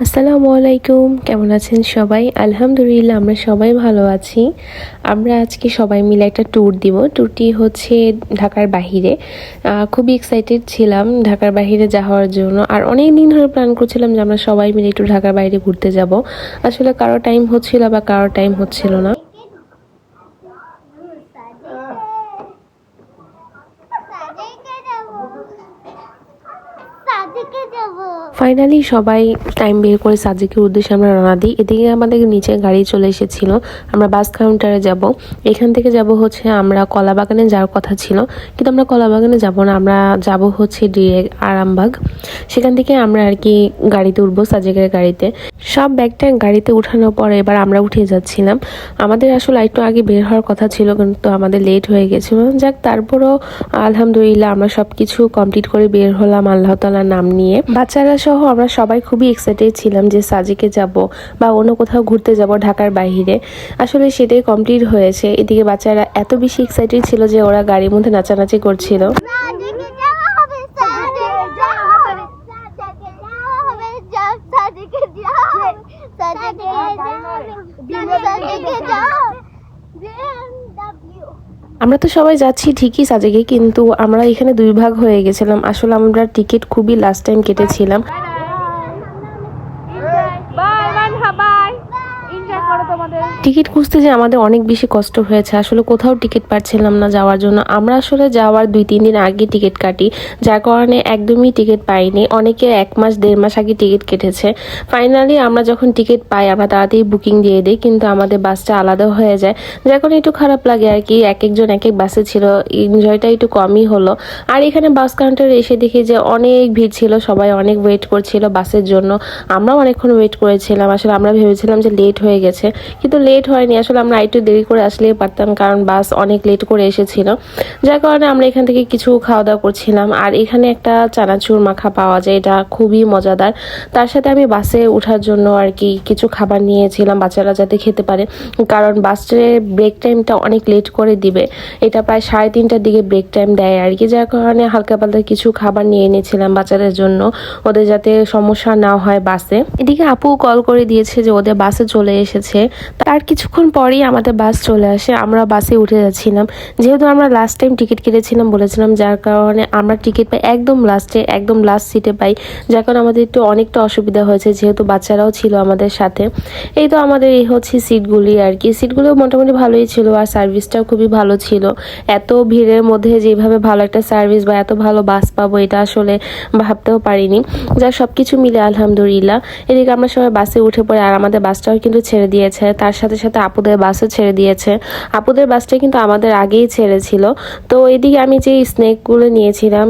আসসালামু আলাইকুম, কেমন আছেন সবাই? আলহামদুলিল্লাহ আমরা সবাই ভালো আছি। আমরা আজকে সবাই মিলে একটা ট্যুর দিব। ট্যুরটি হচ্ছে ঢাকার বাহিরে। খুবই এক্সাইটেড ছিলাম ঢাকার বাহিরে যাওয়ার জন্য। আর অনেক দিন ধরে প্ল্যান করছিলাম যে আমরা সবাই মিলে একটু ঢাকার বাইরে ঘুরতে যাব। আসলে কারো টাইম হচ্ছিল বা কারো টাইম হচ্ছিল না। ফাইনালি সবাই টাইম বের করে সাজেকের উদ্দেশ্যে আমরা রওনা দিই। এদিকে আমাদের নিচে গাড়ি চলে এসেছিল, আমরা বাস কাউন্টারে যাব। এখান থেকে যাব হচ্ছে আমরা কলাবাগানে যাওয়ার কথা ছিল, কিন্তু আমরা কলাবাগানে যাব না, আমরা যাব হচ্ছে ডিরেক্ট আরামবাগ। সেখান থেকে আমরা আর কি গাড়িতে উঠবো, সাজেকের গাড়িতে। সব ব্যাগটা গাড়িতে উঠানোর পরে এবার আমরা উঠে যাচ্ছিলাম। আমাদের আসলে একটু আগে বের হওয়ার কথা ছিল, কিন্তু আমাদের লেট হয়ে গেছিলো। যাক, তারপরও আলহামদুলিল্লাহ আমরা সব কিছু কমপ্লিট করে বের হলাম আল্লাহ তাআলার নাম নিয়ে। বাচ্চারা সহ আমরা সবাই খুবই এক্সাইটেড ছিলাম যে সাজেকে যাব বা অন্য কোথাও ঘুরতে যাব ঢাকার বাইরে। আসলে সেটাই কমপ্লিট হয়েছে। এদিকে বাচ্চারা এত বেশি এক্সাইটেড ছিল যে ওরা গাড়ির মধ্যে নাচানাচি করছিল। আমরা তো সবাই যাচ্ছি ঠিকই সাজেকে, কিন্তু আমরা এখানে দুই ভাগ হয়ে গেছিলাম। আসলে আমরা টিকিট খুবই লাস্ট টাইম কেটেছিলাম। টিকিট খুঁজতে যে আমাদের অনেক বেশি কষ্ট হয়েছে। আসলে কোথাও টিকিট পাচ্ছিলাম না যাওয়ার জন্য। আমরা আসলে যাওয়ার 2-3 দিন আগে টিকিট কাটি, যার কারণে একদমই টিকিট পাইনি। অনেকে 1 মাস 1.5 মাস আগে টিকিট কেটেছে। ফাইনালি আমরা যখন টিকিট পাই আমরা তাড়াতাড়ি বুকিং দিয়ে দিই, কিন্তু আমাদের বাসটা আলাদা হয়ে যায়, যার কারণে একটু খারাপ লাগে আর কি। এক একজন এক এক বাসে ছিল, এনজয়টা একটু কমই হলো। আর এখানে বাস কাউন্টারে এসে দেখি যে অনেক ভিড় ছিল, সবাই অনেক ওয়েট করছিল বাসের জন্য। আমরাও অনেকক্ষণ ওয়েট করেছিলাম। আসলে আমরা ভেবেছিলাম যে লেট হয়ে গেছে, কিন্তু লেট হয়নি। আসলে আমরা একটু দেরি করে আসলেই পারতাম, কারণ বাস অনেক লেট করে এসেছিল, যার কারণে আমরা এখান থেকে কিছু খাওয়া দাওয়া করছিলাম। আর এখানে একটা চানাচুর মাখা পাওয়া যায়, এটা খুবই মজাদার। তার সাথে আমি বাসে ওঠার জন্য আর কি কিছু খাবার নিয়েছিলাম, বাচ্চারা যাতে খেতে পারে, কারণ বাসে ব্রেক টাইমটা অনেক লেট করে দিবে। এটা প্রায় 3:30টার দিকে ব্রেক টাইম দেয় আর কি, যার কারণে হালকা পাতলা কিছু খাবার নিয়ে এনেছিলাম বাচ্চাদের জন্য, ওদের যাতে সমস্যা না হয় বাসে। এদিকে আপু কল করে দিয়েছে যে ওদের বাসে চলে এসেছে। তার কিছুক্ষণ পরেই আমাদের বাস চলে আসে, আমরা বাসে উঠে যাচ্ছিলাম। যেহেতু আমরা লাস্ট টাইম টিকিট কেটেছিলাম বলেছিলাম, যার কারণে আমরা টিকিট পাই একদম লাস্টে, একদম লাস্ট সিটে পাই, যার কারণে আমাদের একটু অনেকটা অসুবিধা হয়েছে, যেহেতু বাচ্চারাও ছিল আমাদের সাথে। এই তো আমাদের এই হচ্ছে সিটগুলি আর কি। সিটগুলো মোটামুটি ভালোই ছিল, আর সার্ভিসটাও খুবই ভালো ছিল। এত ভিড়ের মধ্যে যেভাবে ভালো একটা সার্ভিস বা এত ভালো বাস পাবো এটা আসলে ভাবতেও পারিনি। যা সব কিছু মিলে আলহামদুলিল্লাহ। এদিকে আমরা সবাই বাসে উঠে পড়ে, আর আমাদের বাসটাও কিন্তু ছেড়ে দিয়েছে। তার সাথে সাথে আপুদের বাসও ছেড়ে দিয়েছে। আপুদের বাসটা কিন্তু আমাদের আগেই ছেড়েছিল। তো এদিকে আমি যে স্ন্যাকগুলো নিয়েছিলাম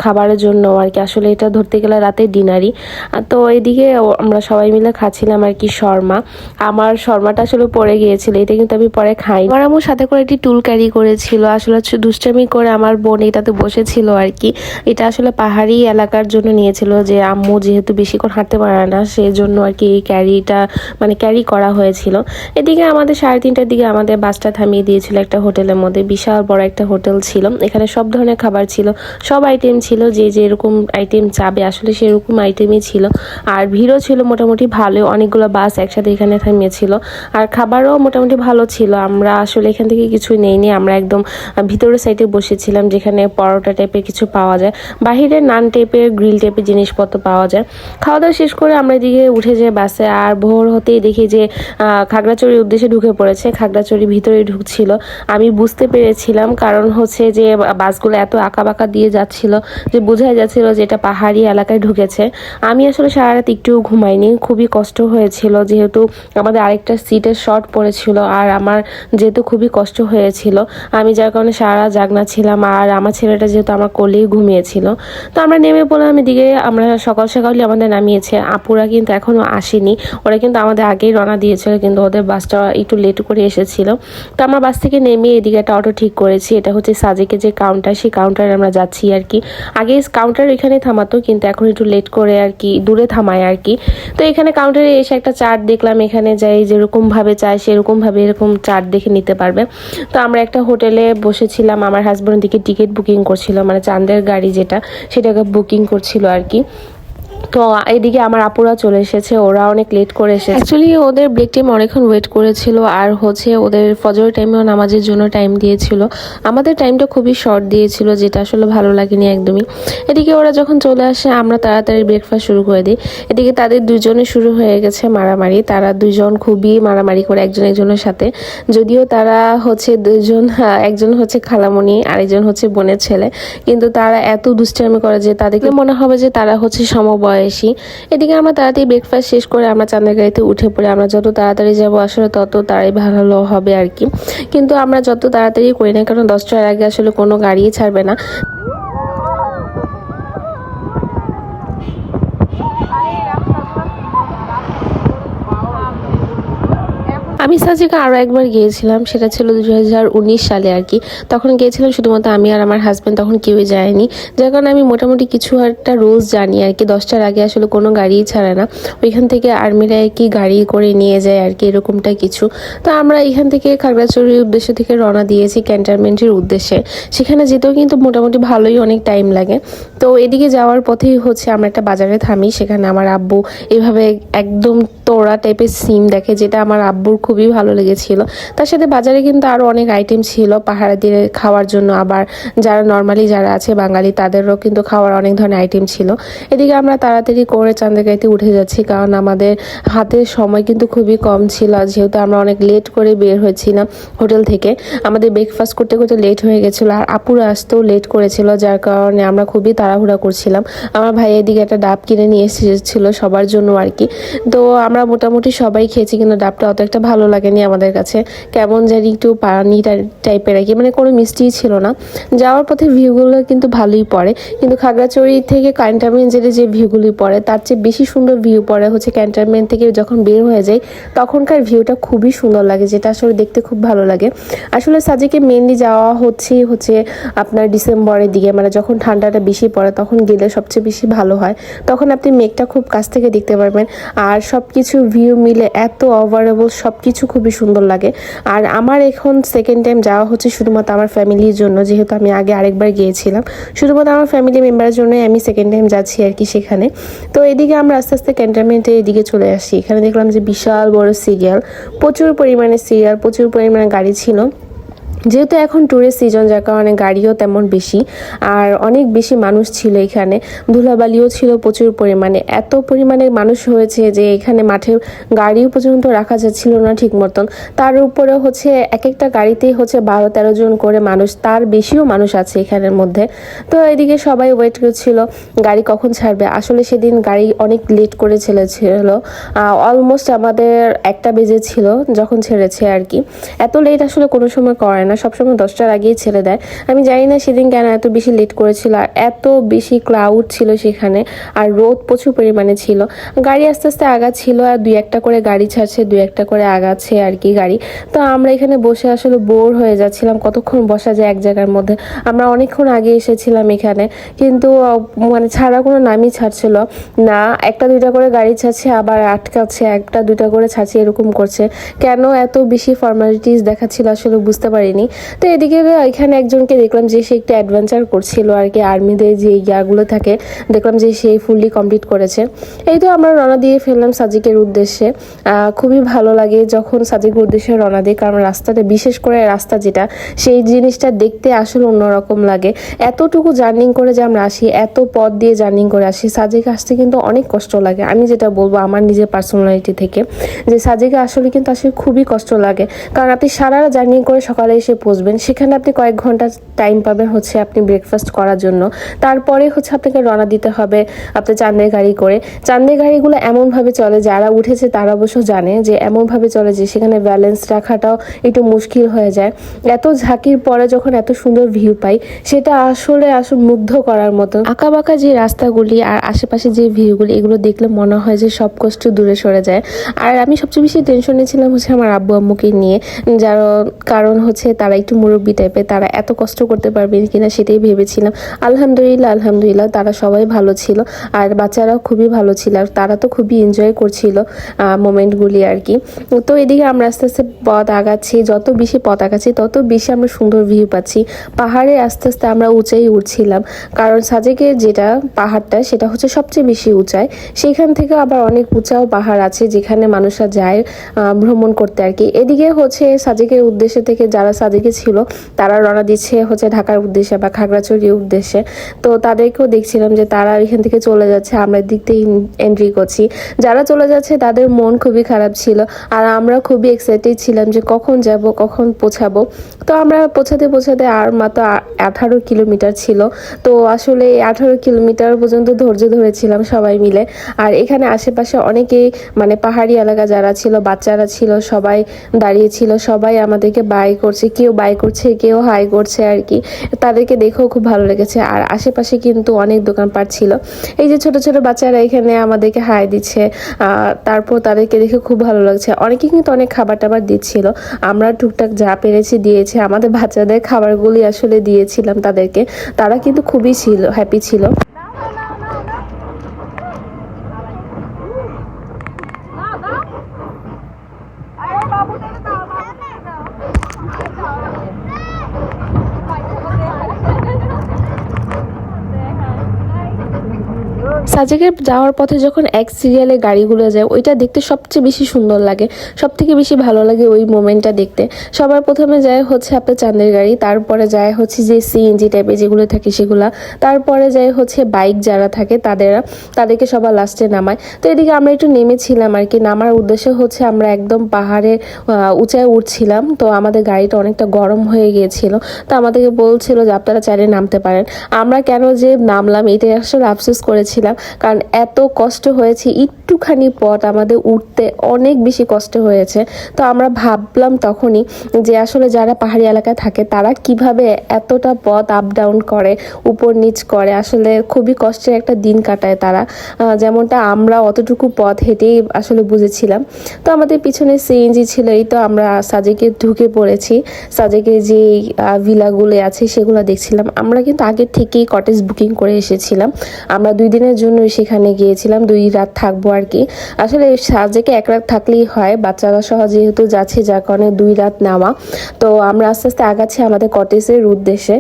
খাবারের জন্য আর কি, আসলে এটা ধরতে গেলে রাতের ডিনারই। তো এদিকে আমরা সবাই মিলে খাচ্ছিলাম আর কি শর্মা। আমার শর্মাটা আসলে পড়ে গিয়েছিল, এটা কিন্তু আমি পরে খাই। আমার আম্মুর সাথে করে একটি টুল ক্যারি করেছিল, আসলে দুষ্টামি করে আমার বোন এটাতে বসেছিল আর কি। এটা আসলে পাহাড়ি এলাকার জন্য নিয়েছিল, যে আম্মু যেহেতু বেশিক্ষণ হাঁটতে পারে না সেই জন্য আর কি এই ক্যারিটা ক্যারি করা হয়েছিল। এদিকে আমাদের 3:30টার দিকে আমাদের বাসটা থামিয়ে দিয়েছিল একটা হোটেলের মধ্যে। বিশাল বড় একটা হোটেল ছিল, এখানে সব ধরনের খাবার ছিল, সব আইটেম ছিল, যে যেরকম আইটেম চাবে আসলে সেরকম আইটেমই ছিল। আর ভিড়ও ছিল মোটামুটি ভালো, অনেকগুলো বাস একসাথে এখানে থামিয়েছিল। আর খাবারও মোটামুটি ভালো ছিল। আমরা আসলে এখান থেকে কিছু নেইনি, আমরা একদম ভিতরের সাইডে বসেছিলাম, যেখানে পরোটা টাইপের কিছু পাওয়া যায়, বাহিরে নান টাইপের গ্রিল টাইপের জিনিসপত্র পাওয়া যায়। খাওয়া দাওয়া শেষ করে আমরা এদিকে উঠে যাই বাসে। আর ভোর হতেই দেখি যে খাগড়াছড়ির উদ্দেশ্যে ঢুকে পড়েছে। খাগড়াছড়ি ভিতরে ঢুকছিল, আমি বুঝতে পেরেছিলাম, কারণ হচ্ছে যে বাসগুলো এত আঁকাবাঁকা দিয়ে যাচ্ছিল যে বোঝাই যাচ্ছিল যে এটা পাহাড়ি এলাকায় ঢুকেছে। আমি আসলে সারা রাত একটুও ঘুমাইনি, খুবই কষ্ট হয়েছিল, যেহেতু আমাদের আরেকটা সিটের শর্ট পড়েছিল, আর আমার যেহেতু খুবই কষ্ট হয়েছিল, আমি যার কারণে সারা রাত জাগনা ছিলাম। আর আমার ছেলেটা যেহেতু আমার কোলেই ঘুমিয়েছিল। তো আমরা নেমে পড়লাম এদিকে। আমরা সকাল সকালই আমাদের নামিয়েছে, আপুরা কিন্তু এখনও আসেনি, ওরা কিন্তু আমাদের আগেই রওনা দিয়েছিল, কিন্তু ওদের বাসটা একটু লেট করে এসেছিল। তো আমরা বাস থেকে নেমে এদিকে একটা অটো ঠিক করেছি, এটা হচ্ছে সাজেকে যে কাউন্টার, সেই কাউন্টারে আমরা যাচ্ছি আর কি। আগে কাউন্টার এখানে থামাতো, কিন্তু এখন একটু লেট করে আর কি দূরে থামায় আর কি। তো এখানে কাউন্টারে এসে একটা চার্ট দেখলাম, এখানে যাই যেরকমভাবে চাই সেরকমভাবে এরকম চার্ট দেখে নিতে পারবে। তো আমরা একটা হোটেলে বসেছিলাম, আমার হাজব্যান্ড দিকে টিকিট বুকিং করছিল, চাঁদের গাড়ি যেটা সেটাকে বুকিং করছিল আর কি। তো এদিকে আমার আপুরা চলে এসেছে, ওরা অনেক লেট করে এসেছে। অ্যাকচুয়ালি ওদের ব্রেক টাইম অনেকক্ষণ ওয়েট করেছিল, আর ওদের ফজর টাইমেও নামাজের জন্য টাইম দিয়েছিল। আমাদের টাইমটা খুবই শর্ট দিয়েছিল, যেটা আসলে ভালো লাগেনি একদমই। এদিকে ওরা যখন চলে আসে আমরা তাড়াতাড়ি ব্রেকফাস্ট শুরু করে দিই। এদিকে তাদের দুজনে শুরু হয়ে গেছে মারামারি। তারা দুজন খুবই মারামারি করে একজন একজনের সাথে, যদিও তারা দুজন, একজন খালামণি আর একজন বোনের ছেলে, কিন্তু তারা এত দুষ্টামি করে যে তাদেরকে মনে হবে যে তারা সমবয়সী। এদিকে আমরা তাড়াতাড়ি ব্রেকফাস্ট শেষ করে আমরা চাঁদের গাড়িতে উঠে পড়ে, আমরা যত তাড়াতাড়ি যাবো আসলে তত তারাই ভালো হবে আর কি। কিন্তু আমরা যত তাড়াতাড়ি করি না, কারণ 10টার আগে আসলে কোনো গাড়িই ছাড়বে না। আমি সাজিকে আরও একবার গিয়েছিলাম, সেটা ছিল 2019 সালে আর কি। তখন গিয়েছিলাম শুধুমাত্র আমি আর আমার হাজব্যান্ড, তখন কেউই যায়নি। যার কারণে আমি মোটামুটি কিছু একটা রুলস জানি আর কি। 10টার আগে আসলে কোনো গাড়িই ছাড়ে না। ওইখান থেকে আর্মিরা আর কি গাড়ি করে নিয়ে যায় আর কি, এরকমটা কিছু। তো আমরা এখান থেকে খাগড়াছড়ির উদ্দেশ্য থেকে রওনা দিয়েছি ক্যান্টনমেন্টের উদ্দেশ্যে। সেখানে যেতেও কিন্তু মোটামুটি ভালোই অনেক টাইম লাগে। তো এদিকে যাওয়ার পথেই আমরা একটা বাজারে থামি। সেখানে আমার আব্বু এভাবে একদম তোড়া টাইপের সিম দেখে, যেটা আমার আব্বুর খুবই ভালো লেগেছিল। তার সাথে বাজারে কিন্তু আরও অনেক আইটেম ছিল পাহাড়া দিয়ে খাওয়ার জন্য, আবার যারা নর্মালি যারা আছে বাঙালি তাদেরও কিন্তু খাওয়ার অনেক ধরনের আইটেম ছিল। এদিকে আমরা তাড়াতাড়ি করে চান্দাগাইতে উঠে যাচ্ছি, কারণ আমাদের হাতে সময় কিন্তু খুবই কম ছিল, যেহেতু আমরা অনেক লেট করে বের হয়েছিলাম হোটেল থেকে। আমাদের ব্রেকফাস্ট করতে করতে লেট হয়ে গেছিলো, আর আপুরা আসতেও লেট করেছিল, যার কারণে আমরা খুবই তাড়াহুড়া করছিলাম। আমার ভাই এদিকে একটা ডাব কিনে নিয়ে এসেছিল সবার জন্য আর কি। তো আমরা মোটামুটি সবাই খেয়েছি, কিন্তু ডাবটা অত একটা ভালো লাগেনি আমাদের কাছে, কেমন জানি একটু পানি টাইপের আর কি, মানে কোনো মিষ্টিই ছিল না। যাওয়ার পথে ভিউগুলো কিন্তু ভালোই পড়ে, কিন্তু খাগড়াছড়ি থেকে ক্যান্টনমেন্টের যে ভিউগুলি পড়ে তার চেয়ে বেশি সুন্দর ভিউ পড়ে ক্যান্টনমেন্ট থেকে যখন বের হয়ে যায়, তখনকার ভিউটা খুবই সুন্দর লাগে, যেটা আসলে দেখতে খুব ভালো লাগে। আসলে সাজেকে মেনলি যাওয়া হচ্ছে আপনার ডিসেম্বরের দিকে, মানে যখন ঠান্ডাটা বেশি পড়ে তখন গেলে সবচেয়ে বেশি ভালো হয়। তখন আপনি মেঘটা খুব কাছ থেকে দেখতে পারবেন, আর সব কিছু ভিউ মিলে এত ওভারঅল সব কিছু খুবই সুন্দর লাগে। আর আমার এখন সেকেন্ড টাইম যাওয়া শুধুমাত্র আমার ফ্যামিলির জন্য, যেহেতু আমি আগে আরেকবার গিয়েছিলাম। শুধুমাত্র আমার ফ্যামিলি মেম্বারের জন্যই আমি সেকেন্ড টাইম যাচ্ছি আর কি সেখানে। তো এদিকে আমরা আস্তে আস্তে ক্যান্টনমেন্টে এদিকে চলে আসি। এখানে দেখলাম যে বিশাল বড় সিরিয়াল, প্রচুর পরিমাণে গাড়ি ছিল। যেহেতু এখন ট্যুরিস্ট সিজন, যার কারণে গাড়িও তেমন বেশি, আর অনেক বেশি মানুষ ছিল এখানে। ধুলাবালিও ছিল প্রচুর পরিমাণে, এত পরিমাণে মানুষ হয়েছে যে এখানে মাঠে গাড়িও পর্যন্ত রাখা যাচ্ছিল না ঠিক মতন। তার উপরে এক একটা গাড়িতেই 12-13 জন করে মানুষ, তার বেশিও মানুষ আছে এখানের মধ্যে। তো এদিকে সবাই ওয়েট করছিল গাড়ি কখন ছাড়বে। আসলে সেদিন গাড়ি অনেক লেট করে ছেড়েছিল, অলমোস্ট আমাদের 1টা বেজেছিল যখন ছেড়েছে আর কি। এত লেট আসলে কোনো সময় করে না, সবসময় 10টার আগেই ছেড়ে দেয়। আমি জানি না সেদিন কেন এত বেশি লেট করেছিল, আর এত বেশি ক্লাউড ছিল সেখানে, আর রোদ প্রচুর পরিমাণে ছিল। গাড়ি আস্তে আস্তে আগাচ্ছিল, আর 2-1টা করে গাড়ি ছাড়ছে, 2-1টা করে আগাচ্ছে আর কি গাড়ি। তো আমরা এখানে বসে আসলে বোর হয়ে যাচ্ছিলাম, কতক্ষণ বসা যায় এক জায়গার মধ্যে। আমরা অনেকক্ষণ আগে এসেছিলাম এখানে, কিন্তু মানে ছাড়া কোনো নামই ছাড়ছিল না। 1-2টা করে গাড়ি ছাড়ছে, আবার আটকাচ্ছে, 1-2টা করে ছাড়ছে, এরকম করছে। কেন এত বেশি ফর্মালিটিস দেখাচ্ছিল আসলে বুঝতে পারিনি। তো এদিকে এখানে একজনকে দেখলাম যে সে একটু অ্যাডভেঞ্চার করছিল আর কি, আর্মিদের যে ইয়াগুলো থাকে, দেখলাম যে সে ফুললি কমপ্লিট করেছে। এই তো আমরা রওনা দিয়ে ফেললাম সাজিকের উদ্দেশ্যে। খুবই ভালো লাগে যখন সাজিকের উদ্দেশ্যে রওনা দিই, কারণ রাস্তাটা, বিশেষ করে রাস্তা যেটা, সেই জিনিসটা দেখতে আসলে অন্যরকম লাগে। এতটুকু জার্নিং করে যে আমরা আসি, এত পথ দিয়ে জার্নিং করে আসি, সাজিকে আসতে কিন্তু অনেক কষ্ট লাগে। আমি যেটা বলবো আমার নিজের পার্সোনালিটি থেকে, যে সাজিকে আসলে খুবই কষ্ট লাগে, কারণ আপনি সারা জার্নি করে সকালে এসে পৌঁছবেন, সেখানে আপনি কয়েক ঘন্টা টাইম পাবেন আপনি ব্রেকফাস্ট করার জন্য। তারপরে আপনাকে রওনা দিতে হবে আপনার চাঁদের গাড়ি করে। চাঁদের গাড়িগুলো এমনভাবে চলে, যারা উঠেছে তারা অবশ্য জানে যে এমনভাবে চলে যে সেখানে ব্যালেন্স রাখাটাও একটু মুশকিল হয়ে যায়। এত ঝাঁকির পরে যখন এত সুন্দর ভিউ পাই, সেটা আসলে মুগ্ধ করার মতো। আঁকাবাঁকা যে রাস্তাগুলি আর আশেপাশে যে ভিউগুলি, এগুলো দেখলে মনে হয় যে সব কষ্ট দূরে সরে যায়। আর আমি সবচেয়ে বেশি টেনশনে ছিলাম আমার আব্বু আম্মুকে নিয়ে, যার কারণ তারা একটু মুরব্বী টাইপের, তারা এত কষ্ট করতে পারবে কিনা সেটাই ভেবেছিলাম। আলহামদুলিল্লাহ তারা সবাই ভালো ছিল, আর বাচ্চারাও খুবই ভালো ছিল, আর তারা তো খুবই এনজয় করছিল মোমেন্টগুলি আর কি। তো এদিকে আমরা আস্তে আস্তে পথ আগাচ্ছি, যত বেশি পথ আগাচ্ছি তত বেশি আমরা সুন্দর ভিউ পাচ্ছি। পাহাড়ে আস্তে আস্তে আমরা উঁচাই উঠছিলাম, কারণ সাজেকের যেটা পাহাড়টা সেটা হচ্ছে সবচেয়ে বেশি উঁচাই। সেইখান থেকে আবার অনেক উঁচাও পাহাড় আছে যেখানে মানুষরা যায় ভ্রমণ করতে আর কি। এদিকে হচ্ছে সাজেকের উদ্দেশ্যে থেকে যারা সাজেকে ছিল তারা রওনা দিচ্ছে হচ্ছে ঢাকার উদ্দেশ্যে বা খাগড়াছড়ির উদ্দেশ্যে। তো তাদেরকেও দেখছিলাম যে তারা এখান থেকে চলে যাচ্ছে, আমরা দিক থেকে এন্ট্রি করছি। যারা চলে যাচ্ছে তাদের মন খুবই খারাপ ছিল, আর আমরা খুবই এক্সাইটেড ছিলাম যে কখন যাব, কখন পৌঁছাবো। তো আমরা পৌঁছাতে আর মাত্র 18 কিলোমিটার ছিল। তো আসলে 18 কিলোমিটার পর্যন্ত ধৈর্য ধরেছিলাম সবাই মিলে। আর এখানে আশেপাশে অনেকেই মানে পাহাড়ি এলাকা যারা ছিল, বাচ্চারা ছিল, সবাই দাঁড়িয়ে ছিল, সবাই আমাদেরকে বাই করছে, কেউ বাই করছে, কেউ হাই করছে আর কি। তাদেরকে দেখেও খুব ভালো লেগেছে। আর আশেপাশে কিন্তু অনেক দোকানপাট ছিল, এই যে ছোট ছোট বাচ্চারা এখানে আমাদেরকে হাই দিচ্ছে, তারপর তাদেরকে দেখে খুব ভালো লাগছে। অনেকে কিন্তু অনেক খাবার টাবার দিচ্ছিল, আমরা টুকটাক যা পেরেছি দিয়েছি, আমাদের বাচ্চাদের খাবারগুলি আসলে দিয়েছিলাম তাদেরকে। তারা কিন্তু খুবই হ্যাপি ছিল। সাজেকের যাওয়ার পথে যখন এক সিরিয়ালে গাড়িগুলো যায় ওইটা দেখতে সবচেয়ে বেশি সুন্দর লাগে, সব থেকে বেশি ভালো লাগে ওই মোমেন্টটা দেখতে। সবার প্রথমে যায় হচ্ছে আপনার চাঁদের গাড়ি, তারপরে যায় হচ্ছে যে সিএনজি টাইপের যেগুলো থাকে সেগুলা, তারপরে যায় হচ্ছে বাইক যারা থাকে তাদেরকে সবার লাস্টে নামায়। তো এদিকে আমরা একটু নেমেছিলাম আর কি, নামার উদ্দেশ্য হচ্ছে আমরা একদম পাহাড়ের উঁচায় উঠছিলাম। তো আমাদের গাড়িটা অনেকটা গরম হয়ে গিয়েছিল, তো আমাদেরকে বলছিল যে আপনারা চাইলে নামতে পারেন। আমরা কেন যে নামলাম এটাই আসলে আফসোস করেছিলাম, কারণ এত কষ্ট হয়েছে, একটুখানি পথ আমাদের উঠতে অনেক বেশি কষ্ট হয়েছে। তো আমরা ভাবলাম তখনই যে আসলে যারা পাহাড়ি এলাকায় থাকে তারা কিভাবে এতটা পথ আপ ডাউন করে, উপর নিচ করে, আসলে খুবই কষ্টের একটা দিন কাটায় তারা, যেমনটা আমরা অতটুকু পথ হেঁটেই আসলে বুঝেছিলাম। তো আমাদের পিছনে সিএনজি ছিল, এই তো আমরা সাজেকে ঢুকে পড়েছি। সাজেকে যে ভিলাগুলো আছে সেগুলো দেখছিলাম। আমরা কিন্তু আগের থেকেই কটেজ বুকিং করে এসেছিলাম, আমরা 2 দিনের জন্য সেখানে গিয়েছিলাম, 2 রাত থাকবো আর কি। আসলে সাজেকে 1 রাত থাকলেই হয়, বাচ্চারা সহ যেহেতু যাচ্ছে যার কারণে 2 রাত নেওয়া। তো আমরা আস্তে আস্তে আগাচ্ছি আমাদের কটেজের উদ্দেশ্যে।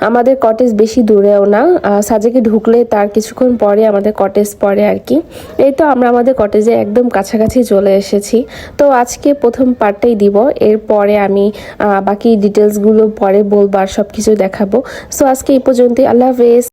আমাদের কটেজ বেশি দূরেও না, সাজেকে ঢুকলে তার কিছুক্ষণ পরে আমাদের কটেজ পড়ে আর কি। এই তো আমরা আমাদের কটেজে একদম কাছাকাছি চলে এসেছি। তো আজকে প্রথম পার্টটাই দিব, এরপরে আমি বাকি ডিটেলসগুলো পরে বলবো আর সব কিছু দেখাবো। সো আজকে এই পর্যন্তই, আল্লাহ হাফেজ।